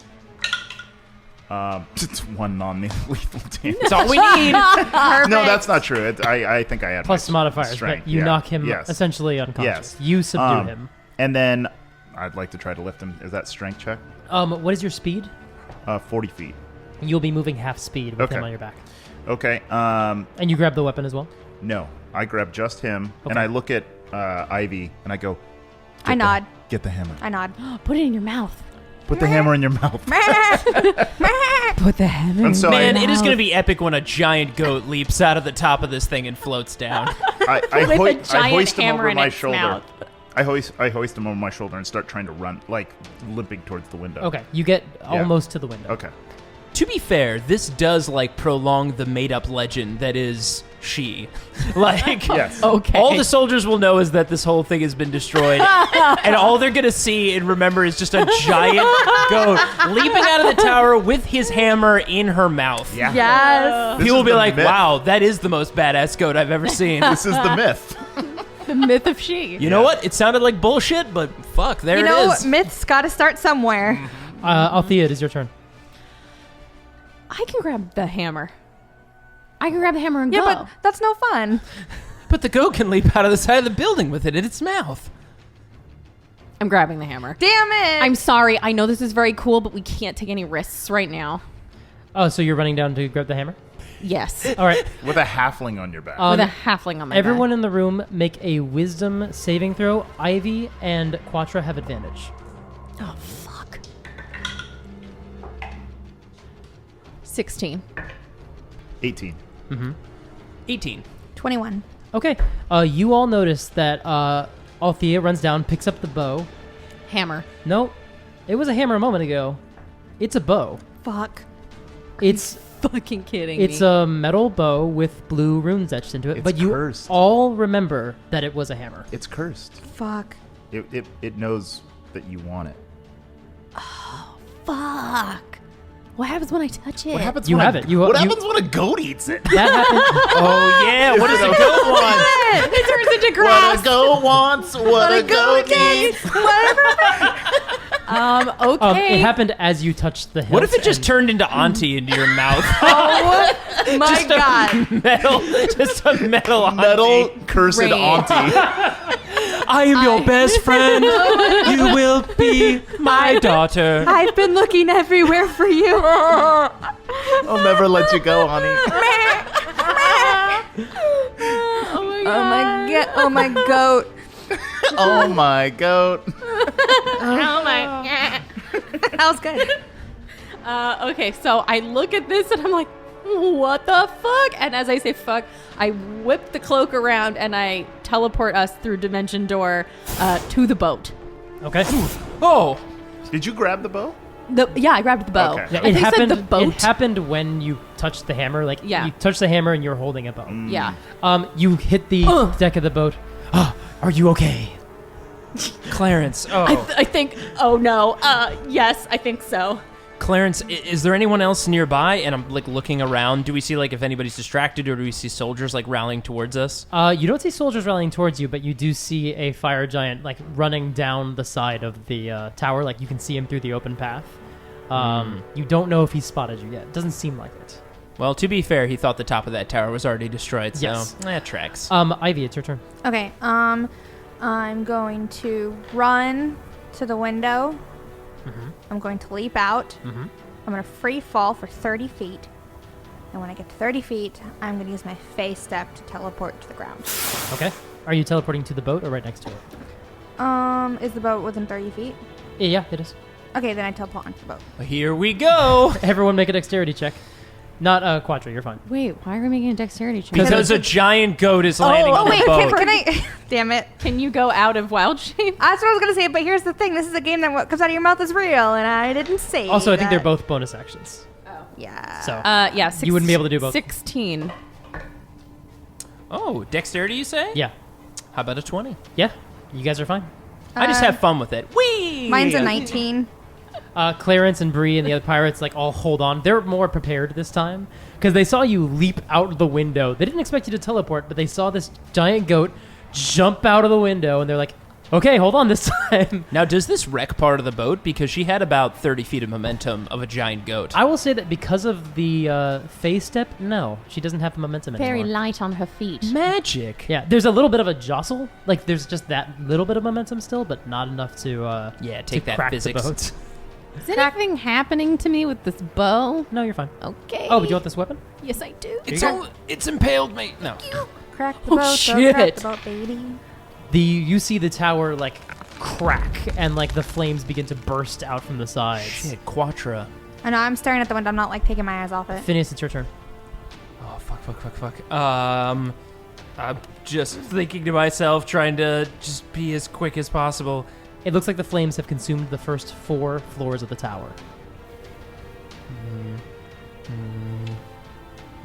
It's 1 non-lethal damage. That's all we need. No, that's not true. I think I had Plus my modifiers, strength. but you Yeah. knock him Yes. essentially unconscious. Yes. You subdue him. And then I'd like to try to lift him. Is that strength check? What is your speed? 40 feet. You'll be moving half speed with him Okay. on your back. Okay. And you grab the weapon as well? No, I grab just him, and Okay. I look at Ivy, and I go, I nod. get the hammer. I nod. Put it in your mouth. Put the hammer in your mouth. Put the hammer And so Man, I, it is going to be epic when a giant goat leaps out of the top of this thing and floats down. I With a giant hoist him hammer over in my its shoulder. mouth. I hoist him over my shoulder and start trying to run, limping towards the window. Okay, you get almost to the window. Okay. To be fair, this does prolong the made-up legend that is she. Yes. Okay. All the soldiers will know is that this whole thing has been destroyed, and all they're gonna see and remember is just a giant goat leaping out of the tower with his hammer in her mouth. Yeah. Yes. This He will is be the like, myth. "Wow, that is the most badass goat I've ever seen." This is the myth. The myth of she. You know what? It sounded like bullshit, but fuck, there You it know, is. myths gotta start somewhere. Althea, it is your turn. I can grab the hammer. I can grab the hammer and Yeah, go. but that's no fun. But the goat can leap out of the side of the building with it in its mouth. I'm grabbing the hammer. Damn it. I'm sorry. I know this is very cool, but we can't take any risks right now. Oh, so you're running down to grab the hammer? Yes. All right. With a halfling on your back. With a halfling on my Everyone back. in the room make a wisdom saving throw. Ivy and Quatra have advantage. Oh, fuck. 16. 18. 18. 21. Okay. You all notice that Althea runs down, picks up the bow. Hammer. No, it was a hammer a moment ago. It's a bow. Fuck. It's Fucking kidding it's me. a metal bow with blue runes etched into it. It's but you cursed. all remember that it was a hammer. It's cursed. Fuck. It knows that you want it. Fuck. What happens when I touch it? What happens You when have a, it. You- What you- happens when a goat eats it? That happened. Oh yeah, what does the goat want? It turns into grass. What a goat wants, what a goat needs. Okay. It happened as you touched the hilt. What if it just and- turned into Auntie into your mouth? Oh my god. metal, just a metal Auntie. Metal cursed Great. auntie. I am your best friend. You will be my daughter. I've been looking everywhere for you. I'll never let you go, honey. Oh my god. Oh my goat. Oh my goat. Oh my. That was good. Okay, so I look at this and I'm like, what the fuck? And as I say fuck, I whip the cloak around and I teleport us through dimension door to the boat. Okay. Oh, Did you grab the bow? Yeah, I grabbed the bow. Okay. Yeah, I it think you happened. said the boat. It happened when you touched the hammer. Yeah. You touched the hammer and you're holding a bow. Yeah. You hit the deck of the boat. Are you okay? Clarence. Oh, I think. Oh no. Yes, I think so. Clarence. Is there anyone else nearby? And I'm looking around. Do we see if anybody's distracted, or do we see soldiers rallying towards us? You don't see soldiers rallying towards you, but you do see a fire giant running down the side of the tower. You can see him through the open path. You don't know if he's spotted you yet. Doesn't seem like it. Well, to be fair, he thought the top of that tower was already destroyed, so Yes. that tracks. Ivy, it's your turn. Okay. I'm going to run to the window. I'm going to leap out. I'm going to free fall for 30 feet. And when I get to 30 feet, I'm going to use my phase step to teleport to the ground. Okay. Are you teleporting to the boat or right next to it? Is the boat within 30 feet? Yeah, it is. Okay, then I teleport onto the boat. Here we go. Everyone make a dexterity check. Not Quatra, you're fine. Wait, why are we making a dexterity check? Because a giant goat is landing on wait, the boat. can I? Damn it. Can you go out of wild shape? That's what I was going to say, but here's the thing. This is a game that what comes out of your mouth is real, and I didn't say Also, I think that. they're both bonus actions. Yeah. So Yeah, you wouldn't be able to do both. 16. Oh, dexterity, you say? Yeah. How about a 20? Yeah, you guys are fine. I just have fun with it. Whee! Mine's a 19. Clarence and Bree and the other pirates like all hold on. They're more prepared this time because they saw you leap out the window. They didn't expect you to teleport, but they saw this giant goat jump out of the window, and they're like, "Okay, hold on this time." Now, does this wreck part of the boat? Because she had about 30 feet of momentum of a giant goat. I will say that because of the phase step, no, she doesn't have the momentum anymore. Very light on her feet. Magic. Yeah, there's a little bit of a jostle. Like there's just that little bit of momentum still, but not enough to Yeah, to take that crack physics. the boat. Is anything happening to me with this bow? No, you're fine. Okay. Oh, but you want this weapon? Yes, I do. It's impaled me. No. Crack the Oh, boat, though, shit. crack the boat, baby. You see the tower like crack and like the flames begin to burst out from the sides. Shit, Quatra. I know, I'm staring at the window. I'm not, like, taking my eyes off it. Phineas, it's your turn. Oh, fuck. I'm just thinking to myself, trying to just be as quick as possible. It looks like the flames have consumed the first 4 floors of the tower.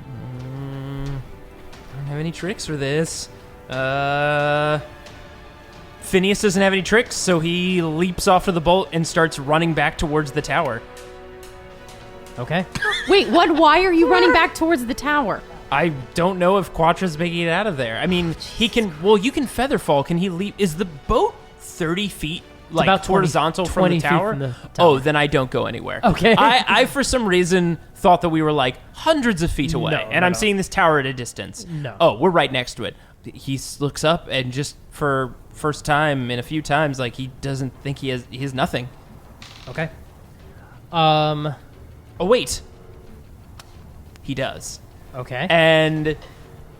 I don't have any tricks for this. Phineas doesn't have any tricks, so he leaps off to the boat and starts running back towards the tower. Okay. Wait, what? Why are you running back towards the tower? I don't know if Quatra's making it out of there. I mean, he can. Well, you can feather fall. Can he leap? Is the boat 30 feet, like about 20 horizontal from 20 the feet tower? from the tower. Oh, then I don't go anywhere. Okay. I for some reason thought that we were like hundreds of feet away, No, and no, I'm no. seeing this tower at a distance. No. Oh, we're right next to it. He looks up and just for first time in a few times, like he doesn't think he has nothing. Okay. Oh wait, he does. Okay. And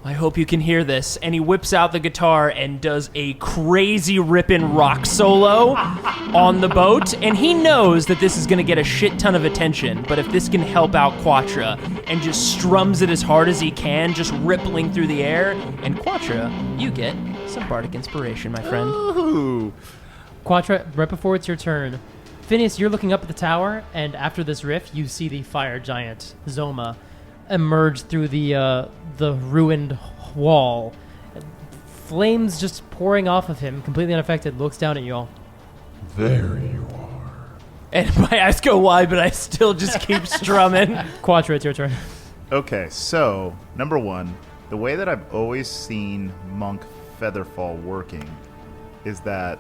I hope you can hear this. And he whips out the guitar and does a crazy ripping rock solo on the boat. And he knows that this is going to get a shit ton of attention. But if this can help out Quatra, and just strums it as hard as he can, just rippling through the air. And Quatra, you get some bardic inspiration, my friend. Ooh. Quatra, right before it's your turn, Phineas, you're looking up at the tower, and after this riff, you see the fire giant Zoma emerge through the ruined wall. Flames just pouring off of him, completely unaffected, looks down at you all. There you are. And my eyes go wide, but I still just keep strumming. Quatra, it's your turn. Okay, so number one, the way that I've always seen monk featherfall working is that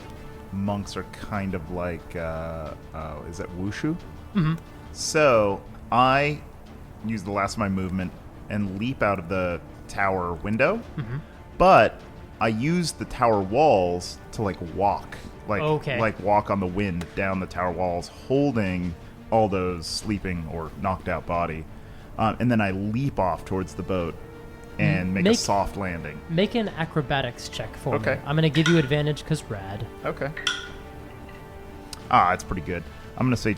monks are kind of like, is that wushu? Mm-hmm. So I use the last of my movement and leap out of the tower window, but I use the tower walls to like walk, like walk on the wind down the tower walls, holding Aldo's sleeping or knocked out body, and then I leap off towards the boat and make a soft landing. Make an acrobatics check for me. Okay. I'm going to give you advantage because rad. Okay. It's pretty good. I'm gonna say.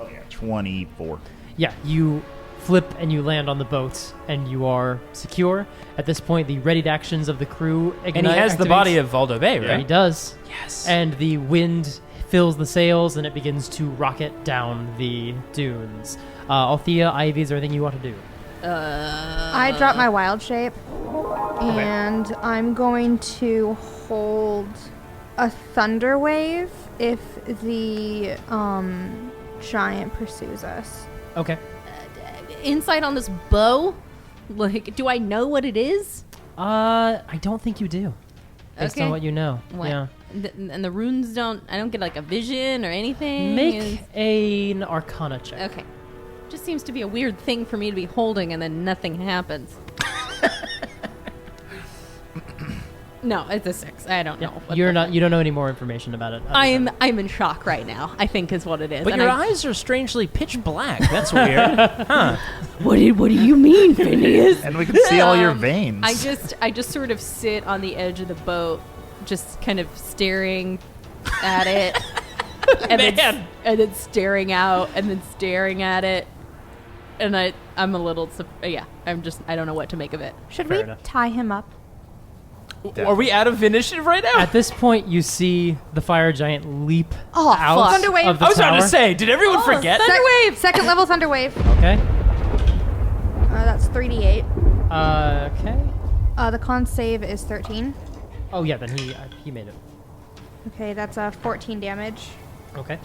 Oh yeah, 24. Yeah, you flip and you land on the boat, and you are secure. At this point, the readied actions of the crew ignite. And he has the activates. body of Valdo Bay, right? Yeah, he does. Yes. And the wind fills the sails, and it begins to rocket down the dunes. Althea, Ivy, is there anything you want to do? I drop my wild shape, and I'm going to hold a thunder wave if the giant pursues us. Okay. Insight on this bow? Like, do I know what it is? I don't think you do. Based on Okay. what you know. What? Yeah. And the runes I don't get like a vision or anything? Make an Arcana check. Okay. Just seems to be a weird thing for me to be holding and then nothing happens. No, it's a 6. I don't know. what You the don't fuck. know any more information about it. I'm in shock right now, I think is what it is. But And your I- eyes are strangely pitch black. That's weird. Huh. What do you mean, Phineas? And we can see all your veins. I just sort of sit on the edge of the boat, just kind of staring at it, and then staring out, and then staring at it, and I'm a little I don't know what to make of it. Should Fair we enough. tie him up? Are we out of initiative right now? At this point, you see the fire giant leap Oh, out fuck. Thunderwave. of the I was about to tower. say, did everyone forget? Thunderwave. Second level Thunderwave. Okay. That's 3d8. Okay. The con save is 13. Oh yeah, then he made it. Okay, that's 14 damage. Okay.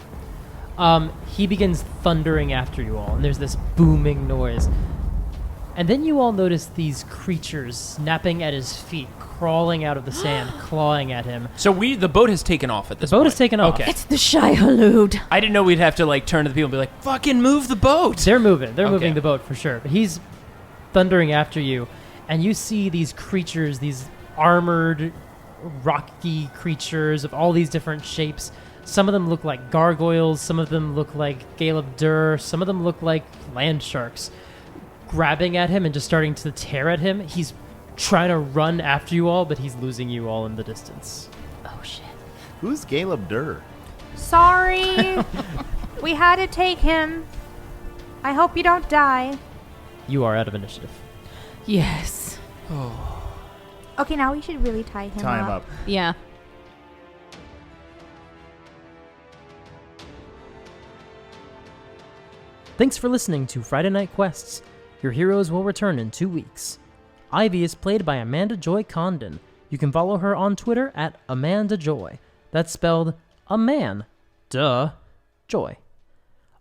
He begins thundering after you all, and there's this booming noise. And then you all notice these creatures snapping at his feet, crawling out of the sand, clawing at him. So the boat has taken off at this The boat point. has taken off. Okay. It's the Shaihalud. I didn't know we'd have to like turn to the people and be like, fucking move the boat. They're moving. They're Okay. moving the boat for sure. But he's thundering after you, and you see these creatures, these armored, rocky creatures of all these different shapes. Some of them look like gargoyles. Some of them look like Galeb Dur. Some of them look like land sharks. Grabbing at him and just starting to tear at him. He's trying to run after you all, but he's losing you all in the distance. Oh shit. Who's Galeb Dur? Sorry. We had to take him. I hope you don't die. You are out of initiative. Yes. Okay, now we should really tie him Time up. up. Yeah. Thanks for listening to Friday Night Quests. Your heroes will return in 2 weeks. Ivy is played by Amanda Joy Condon. You can follow her on Twitter at Amanda Joy. That's spelled Joy.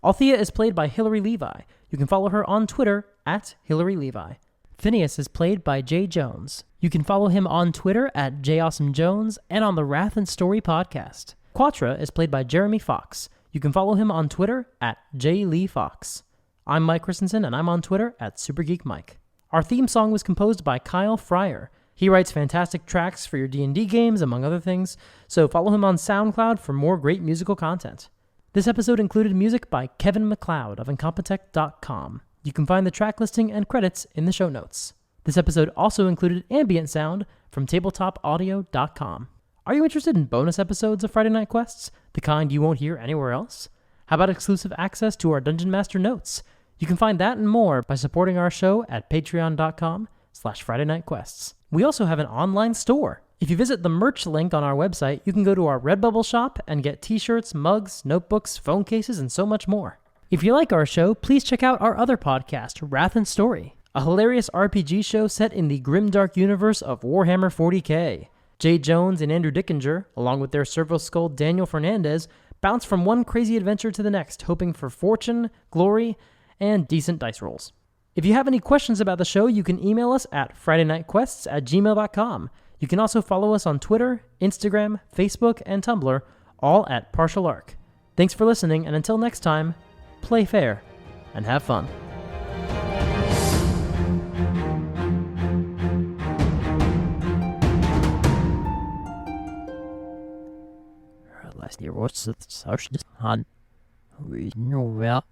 Althea is played by Hilary Levi. You can follow her on Twitter at Hilary Levi. Phineus is played by Jay Jones. You can follow him on Twitter at JAwesomeJones and on the Wrath and Story podcast. Quatra is played by Jeremy Fox. You can follow him on Twitter at JLeeFox. I'm Mike Christensen, and I'm on Twitter at SuperGeekMike. Our theme song was composed by Khyle Fryer. He writes fantastic tracks for your D&D games, among other things, so follow him on SoundCloud for more great musical content. This episode included music by Kevin MacLeod of Incompetech.com. You can find the track listing and credits in the show notes. This episode also included ambient sound from tabletopaudio.com. Are you interested in bonus episodes of Friday Night Quests, the kind you won't hear anywhere else? How about exclusive access to our Dungeon Master notes? You can find that and more by supporting our show at patreon.com/Friday Night Quests. We also have an online store. If you visit the merch link on our website, you can go to our Redbubble shop and get t-shirts, mugs, notebooks, phone cases, and so much more. If you like our show, please check out our other podcast, Wrath and Story, a hilarious RPG show set in the grimdark universe of Warhammer 40k. Jay Jones and Andrew Dickinger, along with their Servo Skull Daniel Fernandez, bounce from one crazy adventure to the next, hoping for fortune, glory, and decent dice rolls. If you have any questions about the show, you can email us at FridayNightQuests@gmail.com. You can also follow us on Twitter, Instagram, Facebook, and Tumblr, all at Partial Arc. Thanks for listening, and until next time, play fair and have fun. Last year was the social on we know well.